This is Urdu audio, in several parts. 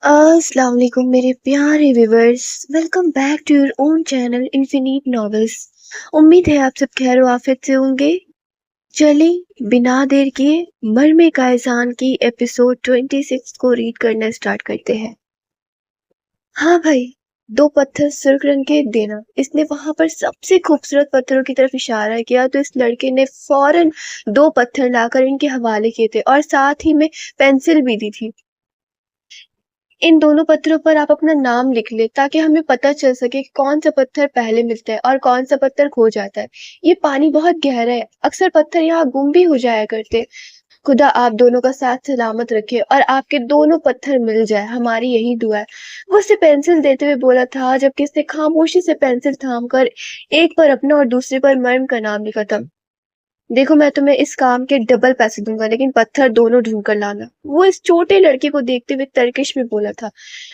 السلام علیکم میرے پیارے viewers, welcome back to your own channel infinite novels. امید ہے آپ سب خیر و عافیت سے ہوں گے۔ چلیں بنا دیر کیے مرمے کائزان کی ایپیسوڈ 26 کو ریڈ کرنا اسٹارٹ کرتے ہیں۔ ہاں بھائی، دو پتھر سرخ رنگ کے دینا۔ اس نے وہاں پر سب سے خوبصورت پتھروں کی طرف اشارہ کیا تو اس لڑکے نے فوراً دو پتھر لا کر ان کے حوالے کیے تھے اور ساتھ ہی میں پینسل بھی دی تھی۔ ان دونوں پتھروں پر آپ اپنا نام لکھ لیں تاکہ ہمیں پتہ چل سکے کہ کون سا پتھر پہلے ملتا ہے اور کون سا پتھر کھو جاتا ہے۔ یہ پانی بہت گہرا ہے، اکثر پتھر یہاں گم بھی ہو جایا کرتے۔ خدا آپ دونوں کا ساتھ سلامت رکھے اور آپ کے دونوں پتھر مل جائے، ہماری یہی دعا ہے۔ وہ اسے پینسل دیتے ہوئے بولا تھا جبکہ اس نے خاموشی سے پینسل تھام کر ایک پر اپنا اور دوسرے پر مرم کا نام لکھا تھا۔ دیکھو، میں تمہیں اس کام کے ڈبل پیسے دوں گا لیکن پتھر دونوں ڈھونڈ کر لانا، وہ اس چھوٹے لڑکے کو دیکھتے ہوئے ترکش میں بولا تھا،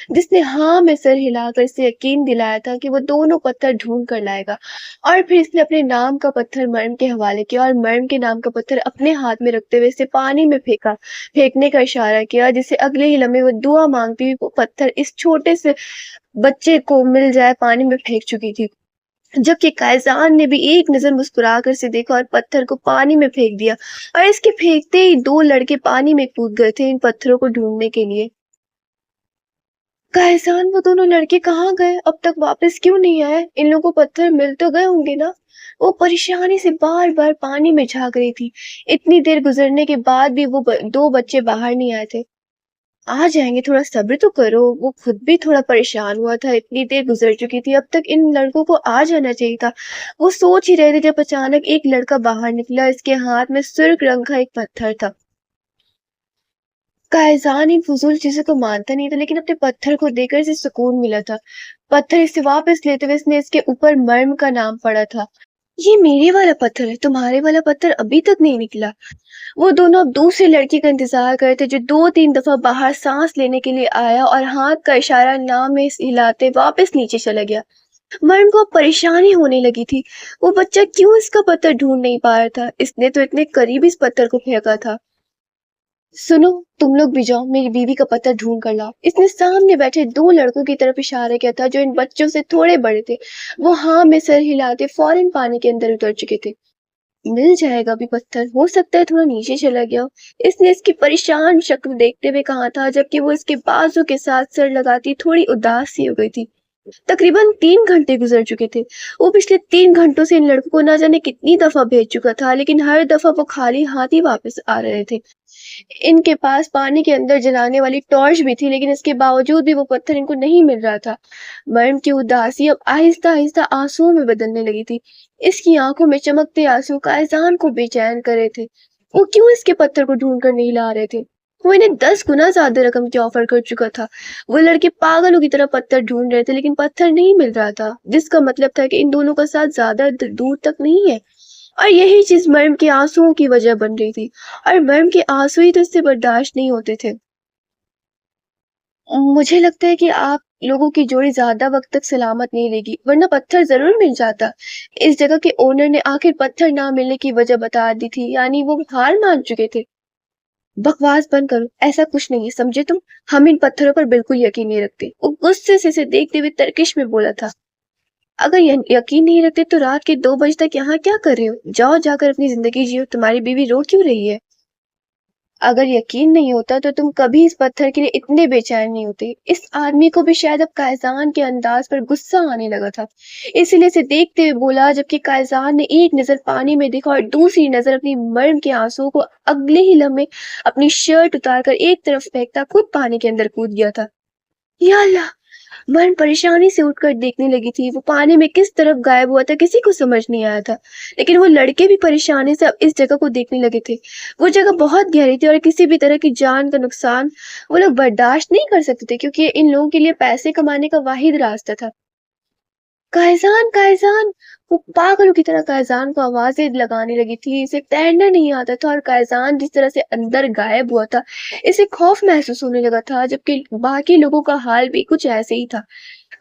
جس نے ہاں میں سر ہلا کر اسے یقین دلایا تھا کہ وہ دونوں پتھر ڈھونڈ کر لائے گا۔ اور پھر اس نے اپنے نام کا پتھر مرم کے حوالے کیا اور مرم کے نام کا پتھر اپنے ہاتھ میں رکھتے ہوئے اسے پانی میں پھینکنے کا اشارہ کیا، جسے اگلے ہی لمحے وہ دعا مانگتی ہوئی وہ پتھر اس چھوٹے سے بچے کو مل جائے پانی میں پھینک چکی تھی، جبکہ قائزان نے بھی ایک نظر مسکرا کر اسے دیکھا اور پتھر کو پانی میں پھینک دیا، اور اس کے پھینکتے ہی دو لڑکے پانی میں کود گئے تھے ان پتھروں کو ڈھونڈنے کے لیے۔ قائزان، وہ دونوں لڑکے کہاں گئے؟ اب تک واپس کیوں نہیں آئے؟ ان لوگوں کو پتھر مل تو گئے ہوں گے نا؟ وہ پریشانی سے بار بار پانی میں جھانک رہی تھی۔ اتنی دیر گزرنے کے بعد بھی وہ دو بچے باہر نہیں آئے تھے۔ آ جائیں گے، تھوڑا صبر تو کرو۔ وہ خود بھی تھوڑا پریشان ہوا تھا، اتنی دیر گزر چکی تھی، اب تک ان لڑکوں کو آ جانا چاہیے تھا۔ وہ سوچ ہی رہے تھے جب اچانک ایک لڑکا باہر نکلا، اس کے ہاتھ میں سرخ رنگ کا ایک پتھر تھا۔ قائزان ان فضول چیزوں کو مانتا نہیں تھا لیکن اپنے پتھر کو دیکھ کر اسے سکون ملا تھا۔ پتھر اسے واپس لیتے ہوئے اس نے اس کے اوپر مرم کا نام پڑھا تھا۔ یہ میرے والا پتھر ہے، تمہارے والا پتھر ابھی تک نہیں نکلا۔ وہ دونوں اب دوسرے لڑکی کا انتظار کرتے تھے جو 2-3 دفعہ باہر سانس لینے کے لیے آیا اور ہاتھ کا اشارہ نام میں ہلاتے واپس نیچے چلا گیا۔ مرم کو اب پریشانی ہونے لگی تھی، وہ بچہ کیوں اس کا پتھر ڈھونڈ نہیں پا رہا تھا؟ اس نے تو اتنے قریب اس پتھر کو پھینکا تھا۔ سنو، تم لوگ بھی جاؤ، میری بیوی کا پتھر ڈھونڈ کر لاؤ۔ اس نے سامنے بیٹھے دو لڑکوں کی طرف اشارہ کیا تھا جو ان بچوں سے تھوڑے بڑے تھے۔ وہ ہاں میں سر ہلاتے فوراً پانی کے اندر اتر چکے تھے۔ مل جائے گا بھی پتھر، ہو سکتا ہے تھوڑا نیچے چلا گیا ہو، اس نے اس کی پریشان شکل دیکھتے ہوئے کہا تھا، جبکہ وہ اس کے بازو کے ساتھ سر لگاتی تھوڑی اداس سی ہو گئی تھی۔ تقریباً 3 گھنٹے گزر چکے تھے۔ وہ پچھلے 3 گھنٹوں سے ان لڑکوں کو نہ جانے کتنی دفعہ بھیج چکا تھا لیکن ہر دفعہ وہ خالی ہاتھ ہی واپس آ رہے تھے۔ ان کے پاس پانی کے اندر جلانے والی ٹارچ بھی تھی لیکن اس کے باوجود بھی وہ پتھر ان کو نہیں مل رہا تھا۔ مرم کی اداسی اب آہستہ آہستہ آنسوؤں میں بدلنے لگی تھی۔ اس کی آنکھوں میں چمکتے آنسو قائزان کو بے چین کر رہے تھے۔ وہ کیوں اس کے پتھر کو ڈھونڈ کر نہیں لا رہے تھے؟ وہ انہیں 10 گنا زیادہ رقم کی آفر کر چکا تھا۔ وہ لڑکے پاگلوں کی طرح پتھر ڈھونڈ رہے تھے لیکن پتھر نہیں مل رہا تھا، جس کا مطلب تھا کہ ان دونوں کا ساتھ زیادہ دور تک نہیں ہے، اور یہی چیز مرم کے آنسوؤں کی وجہ بن رہی تھی، اور مرم کے آنسو ہی تو اس سے برداشت نہیں ہوتے تھے۔ مجھے لگتا ہے کہ آپ لوگوں کی جوڑی زیادہ وقت تک سلامت نہیں رہے گی، ورنہ پتھر ضرور مل جاتا۔ اس جگہ کے اونر نے آخر پتھر نہ ملنے کی وجہ بتا دی تھی، یعنی وہ ہار مان چکے تھے۔ بکواس بند کرو، ایسا کچھ نہیں ہے، سمجھے تم؟ ہم ان پتھروں پر بالکل یقین نہیں رکھتے، وہ غصے سے اسے دیکھتے ہوئے ترکش میں بولا تھا۔ اگر یقین نہیں رکھتے تو رات کے 2 بجے تک یہاں کیا کر رہے ہو؟ جاؤ جا کر اپنی زندگی جیو، تمہاری بیوی رو کیوں رہی ہے؟ اگر یقین نہیں ہوتا تو تم کبھی اس پتھر کے لیے اتنے بے چین نہیں ہوتے۔ اس آدمی کو بھی شاید اب قائزان کے انداز پر غصہ آنے لگا تھا، اسی لیے اسے دیکھتے ہوئے بولا، جبکہ قائزان نے ایک نظر پانی میں دیکھا اور دوسری نظر اپنی مرم کے آنسو کو اگلے ہی لمحے اپنی شرٹ اتار کر ایک طرف پھینکتا خود پانی کے اندر کود گیا تھا۔ یا اللہ! مرم پریشانی سے اٹھ کر دیکھنے لگی تھی، وہ پانی میں کس طرف غائب ہوا تھا کسی کو سمجھ نہیں آیا تھا، لیکن وہ لڑکے بھی پریشانی سے اب اس جگہ کو دیکھنے لگے تھے۔ وہ جگہ بہت گہری تھی اور کسی بھی طرح کی جان کا نقصان وہ لوگ برداشت نہیں کر سکتے تھے، کیونکہ ان لوگوں کے لیے پیسے کمانے کا واحد راستہ تھا۔ قائزان، قائزان! وہ پاگلوں کی طرح قائزان کو آوازیں لگانے لگی تھی، اسے تیرنا نہیں آتا تھا، اور قائزان جس طرح سے اندر غائب ہوا تھا اسے خوف محسوس ہونے لگا تھا، جبکہ باقی لوگوں کا حال بھی کچھ ایسے ہی تھا۔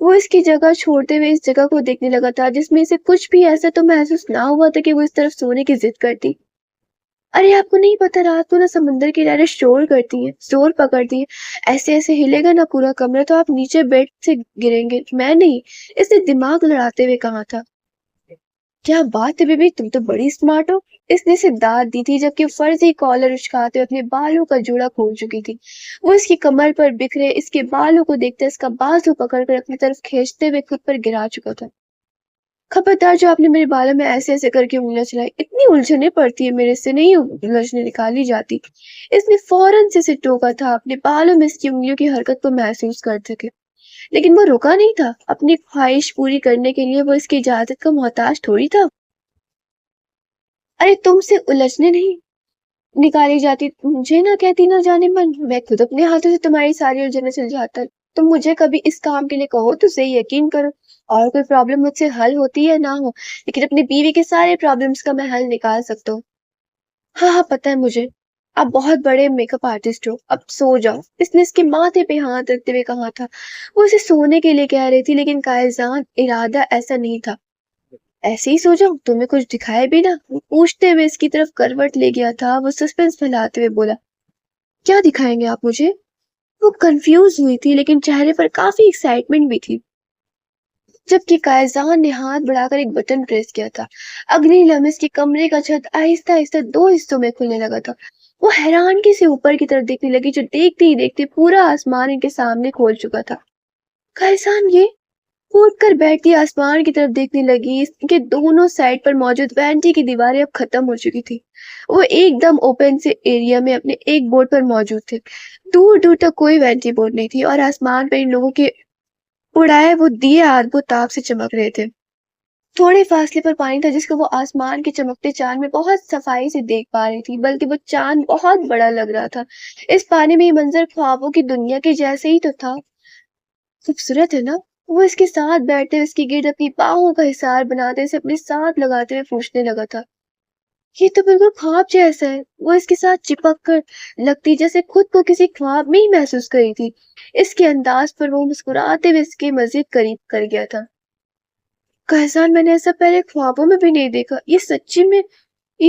وہ اس کی جگہ چھوڑتے ہوئے اس جگہ کو دیکھنے لگا تھا جس میں اسے کچھ بھی ایسا تو محسوس نہ ہوا تھا کہ وہ اس طرف سونے کی ضد کرتی۔ ارے آپ کو نہیں پتا رات کو نا سمندر کی لہریں شور کرتی ہیں، زور پکڑتی ہیں، ایسے ایسے ہلے گا نا پورا کمرہ تو آپ نیچے بیڈ سے گریں گے۔ میں نہیں، اس نے دماغ لڑاتے ہوئے کہا تھا۔ کیا بات ہے بیبی، تم تو بڑی اسمارٹ ہو، اس نے اسے داد دی تھی جبکہ فرضی کالر اچکاتے ہوئے اپنے بالوں کا جوڑا کھول چکی تھی۔ وہ اس کی کمر پر بکھرے اس کے بالوں کو دیکھتے اس کا بازو پکڑ کر اپنی طرف کھینچتے ہوئے خود پر گرا چکا تھا۔ خبردار، جو آپ نے میرے بالوں میں ایسے ایسے کر کے انگلیاں چلائی، اتنی الجھنیں پڑتی ہے میرے سے نہیں الجھنیں نکالی جاتی۔ اس نے فوراً سے اسے ٹوکا تھا اپنے بالوں میں اس کی انگلیوں کی حرکت کو محسوس کر سکے، لیکن وہ رکا نہیں تھا۔ اپنی خواہش پوری کرنے کے لیے وہ اس کی اجازت کا محتاج تھوڑی تھا۔ ارے تم سے الجھنے نہیں نکالی جاتی، مجھے نہ کہتی نہ جانے من، میں خود اپنے ہاتھوں سے تمہاری ساری الجھنیں سل جاتا۔ تم مجھے کبھی اس کام کے لیے کہو تو صحیح، یقین کرو، اور کوئی پرابلم مجھ سے حل ہوتی ہے نہ ہو، لیکن اپنی بیوی کے سارے پرابلمس کا میں حل نکال سکتا ہوں۔ ہاں ہاں پتہ ہے مجھے، آپ بہت بڑے میک اپ آرٹسٹ ہو، اب سو جاؤ، اس نے اس کے ماتھے پہ ہاتھ رکھتے ہوئے کہا تھا۔ وہ اسے سونے کے لیے کہہ رہی تھی لیکن قائزان ارادہ ایسا نہیں تھا۔ ایسے ہی سو جاؤ، تمہیں کچھ دکھائے بھی نہ، وہ پوچھتے ہوئے اس کی طرف کروٹ لے گیا تھا۔ وہ سسپنس پھیلاتے ہوئے بولا، کیا دکھائیں گے آپ مجھے؟ وہ کنفیوز ہوئی تھی لیکن چہرے پر کافی ایکسائٹمنٹ بھی تھی، جبکہ قائزان نے ہاتھ بڑھا کر ایک بٹن پریس کیا تھا۔ اگلی لمحے اس کے کمرے کا چھت آہستہ آہستہ دو حصوں میں کھلنے لگا تھا۔ وہ حیرانگی سے اوپر کی طرف دیکھنے لگی، جو دیکھتے ہی دیکھتے پورا آسمان ان کے سامنے کھول چکا تھا۔ قائزان، یہ وہ اٹھ کر بیٹھتی آسمان کی طرف دیکھنے لگی۔ اس کے دونوں سائڈ پر موجود وینٹی کی دیواریں اب ختم ہو چکی تھی۔ وہ ایک دم اوپن سے ایریا میں اپنے ایک بورڈ پر موجود تھے۔ دور دور تک کوئی وینٹی بورڈ نہیں تھی اور آسمان پر ان لوگوں کے اڑائے وہ دیے آدھو تاب سے چمک رہے تھے۔ تھوڑے فاصلے پر پانی تھا جس کو وہ آسمان کے چمکتے چاند میں بہت صفائی سے دیکھ پا رہی تھی، بلکہ وہ چاند بہت بڑا لگ رہا تھا۔ اس پانی میں یہ منظر خوابوں کی دنیا کے جیسے ہی تو تھا۔ خوبصورت ہے نا؟ وہ اس کے ساتھ بیٹھتے ہوئے اس کی گرد اپنی باہوں کا حصار بناتے اسے اپنے ساتھ لگاتے ہوئے پوچھنے لگا تھا۔ یہ تو بالکل خواب جیسا ہے۔ وہ اس کے ساتھ چپک کر لگتی جیسے خود کو کسی خواب میں ہی محسوس کری تھی۔ اس کے انداز پر وہ مسکراتے ہوئے اس کے مزید قریب کر گیا تھا۔ قہسان، میں نے ایسا پہلے خوابوں میں بھی نہیں دیکھا، یہ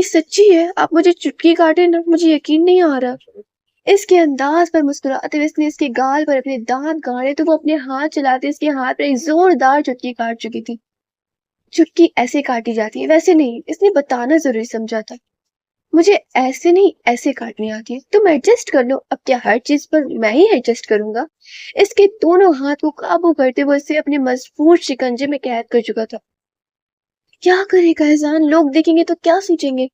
سچی ہے، آپ مجھے چٹکی کاٹے نا، مجھے یقین نہیں آ رہا۔ اس کے انداز پر مسکراتے ہوئے اس نے اس کے گال پر اپنے دانت گاڑے تو وہ اپنے ہاتھ چلاتے اس کے ہاتھ پر ایک زوردار چٹکی کاٹ چکی تھی۔ چٹکی ایسے کاٹی جاتی ہے، ویسے نہیں، اس نے بتانا ضروری سمجھا تھا۔ مجھے ایسے نہیں ایسے کاٹنی آتی ہے، تم ایڈجسٹ کر لو۔ اب کیا ہر چیز پر میں ہی ایڈجسٹ کروں گا؟ اس کے دونوں ہاتھ کو قابو کرتے وہ اسے اپنے مضبوط شکنجے میں قید کر چکا تھا۔ کیا کرے قہزان، لوگ دیکھیں گے تو کیا سوچیں گے؟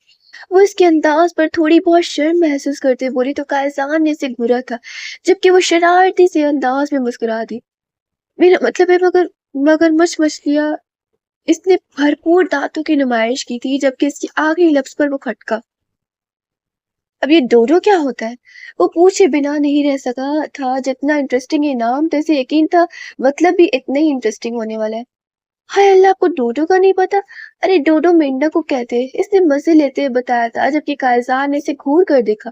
وہ اس کے انداز پر تھوڑی بہت شرم محسوس کرتے بولی تو قہزان نے اسے گھورا تھا، جبکہ وہ شرارتی سے انداز میں مسکرا دی۔ میرا مطلب ہے مگر مچھلیاں، اس نے بھرپور دانتوں کی نمائش کی تھی جبکہ اس کی آخری لفظ پر وہ کھٹکا۔ اب یہ ڈوڈو کیا ہوتا ہے؟ وہ پوچھے بنا نہیں رہ سکا تھا، جتنا انٹرسٹنگ یہ نام تو اسے یقین تھا مطلب بھی اتنا ہی انٹرسٹنگ ہونے والا ہے۔ ہائے اللہ، آپ کو ڈوڈو کا نہیں پتا؟ ارے ڈوڈو مینڈا کو کہتے ہیں، اس نے مزے لیتے ہوئے بتایا تھا، جبکہ قائزان نے اسے گھور کر دیکھا۔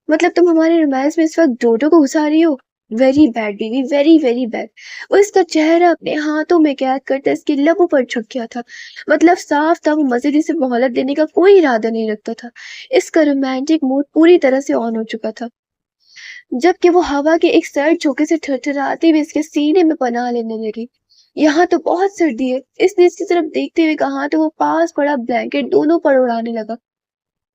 مطلب تم ہمارے رومانس میں اس وقت ڈوڈو کو گھسا رہی ہو؟ ویری بیڈ بیوی، ویری ویری بیڈ۔ وہ اس کا چہرہ اپنے ہاتھوں میں قید کرتا اس کے لبوں پر جھک گیا تھا۔ مطلب صاف تھا وہ مزید اسے مہلت دینے کا کوئی ارادہ نہیں رکھتا تھا۔ اس کا رومانٹک موڈ پوری طرح سے آن ہو چکا تھا، جبکہ وہ ہوا کے ایک سرد جھونکے سے تھرتھراتی ہوئی اس کے سینے میں پناہ لینے لگی۔ یہاں تو بہت سردی ہے، اس نے اس کی طرف دیکھتے ہوئے کہا تو وہ پاس پڑا بلینکٹ دونوں پر اڑانے لگا۔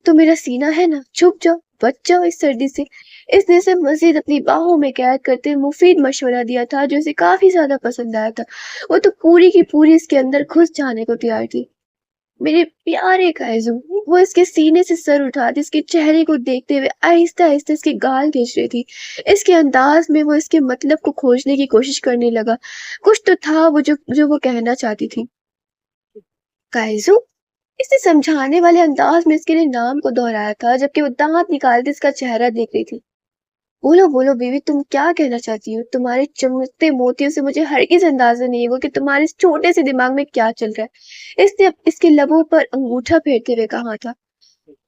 تو میرا سینہ ہے نا، چھپ جاؤ، بچ جاؤ اس سردی سے۔ اس نے اسے مزید اپنی باہوں میں قید کرتے مفید مشورہ دیا تھا جو اسے کافی زیادہ پسند آیا تھا۔ وہ تو پوری کی پوری اس کے اندر گھس جانے کو تیار تھی۔ میرے پیارے قائزو، وہ اس کے سینے سے سر اٹھاتی اس کے چہرے کو دیکھتے ہوئے آہستہ آہستہ اس کے گال کھینچ رہی تھی۔ اس کے انداز میں وہ اس کے مطلب کو کھوجنے کی کوشش کرنے لگا۔ کچھ تو تھا وہ جو وہ کہنا چاہتی تھی۔ قائزو، اس نے سمجھانے والے انداز میں اس کے لیے نام کو دہرایا تھا، جبکہ وہ دانت نکالتے اس کا چہرہ دیکھ رہی تھی۔ بولو بولو بیوی، تم کیا کہنا چاہتی ہو؟ تمہارے چمکتے موتیوں سے مجھے ہرگز اندازہ نہیں ہوگا کہ تمہارے اس چھوٹے سے دماغ میں کیا چل رہا ہے۔ اس نے اس کے لبوں پر انگوٹھا پھیرتے ہوئے کہا تھا۔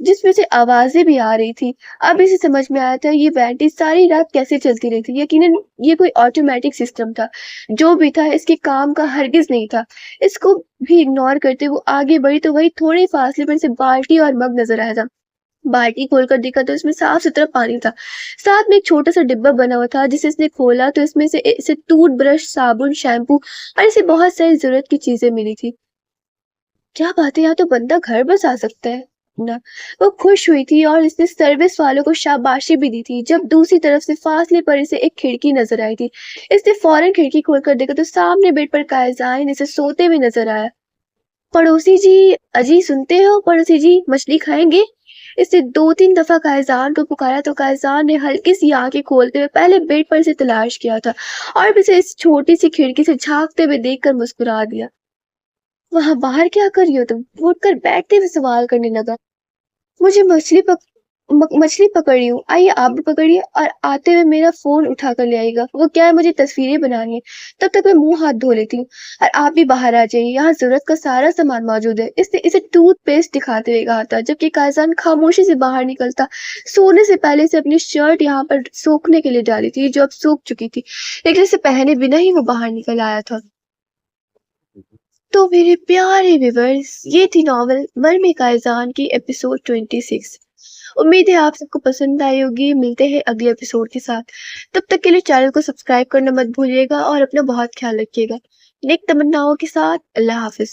جس میں سے آوازیں بھی آ رہی تھی۔ اب اسے سمجھ میں آیا تھا یہ وینٹی ساری رات کیسے چلتی رہی تھی۔ یقیناً یہ کوئی آٹومیٹک سسٹم تھا۔ جو بھی تھا اس کے کام کا ہرگز نہیں تھا۔ اس کو بھی اگنور کرتے وہ آگے بڑھی تو وہی تھوڑے فاصلے پر اسے بالٹی اور مگ نظر آیا تھا۔ بالٹی کھول کر دیکھا تو اس میں صاف ستھرا پانی تھا۔ ساتھ میں ایک چھوٹا سا ڈبہ بنا ہوا تھا جسے اس نے کھولا تو اس میں سے اسے ٹوتھ برش، صابن، شیمپو اور اسے بہت ساری ضرورت کی چیزیں ملی تھی۔ کیا بات ہے، یہاں تو بندہ گھر بس آ سکتا ہے نا۔ وہ خوش ہوئی تھی اور اس نے سروس والوں کو شاباشی بھی دی تھی جب دوسری طرف سے فاصلے پر اسے ایک کھڑکی نظر آئی تھی۔ اس نے فوراً کھڑکی کھول کر دیکھا تو سامنے بیڈ پر قائزین اسے سوتے ہوئے نظر آیا۔ پڑوسی جی، اجی سنتے ہو پڑوسی جی، مچھلی کھائیں گے؟ اس نے 2-3 دفعہ قائزان کو پکارا تو قائزان نے ہلکی سی آنکھیں کھولتے ہوئے پہلے بیڈ پر اسے تلاش کیا تھا اور پھر اسے اس چھوٹی سی کھڑکی سے جھانکتے ہوئے دیکھ کر مسکرا دیا۔ وہاں باہر کیا کر رہی ہو تم؟ اٹھ کر بیٹھتے ہوئے سوال کرنے لگا۔ مجھے مچھلی پکڑ رہی ہوں، آئیے آپ بھی پکڑیے، اور آتے ہوئے میرا فون اٹھا کر لے آئے گا۔ وہ کیا ہے، مجھے تصویریں بنانی ہے، تب تک میں منہ ہاتھ دھو لیتی ہوں، اور آپ بھی باہر آ جائیے، یہاں ضرورت کا سارا سامان موجود ہے۔ اس نے اسے ٹوتھ پیسٹ دکھاتے ہوئے کہا تھا جبکہ قائزان خاموشی سے باہر نکلتا۔ سونے سے پہلے سے اپنی شرٹ یہاں پر سوکھنے کے لیے ڈالی تھی جو اب سوکھ چکی تھی، لیکن اسے پہنے بنا ہی وہ باہر نکل آیا تھا۔ تو میرے پیارے ویورز، یہ تھی ناول مرم قائزان کی ایپیسوڈ 26۔ امید ہے آپ سب کو پسند آئی ہوگی۔ ملتے ہیں اگلے ایپیسوڈ کے ساتھ، تب تک کے لیے چینل کو سبسکرائب کرنا مت بھولیے گا اور اپنا بہت خیال رکھیے گا۔ نیک تمناؤں کے ساتھ، اللہ حافظ۔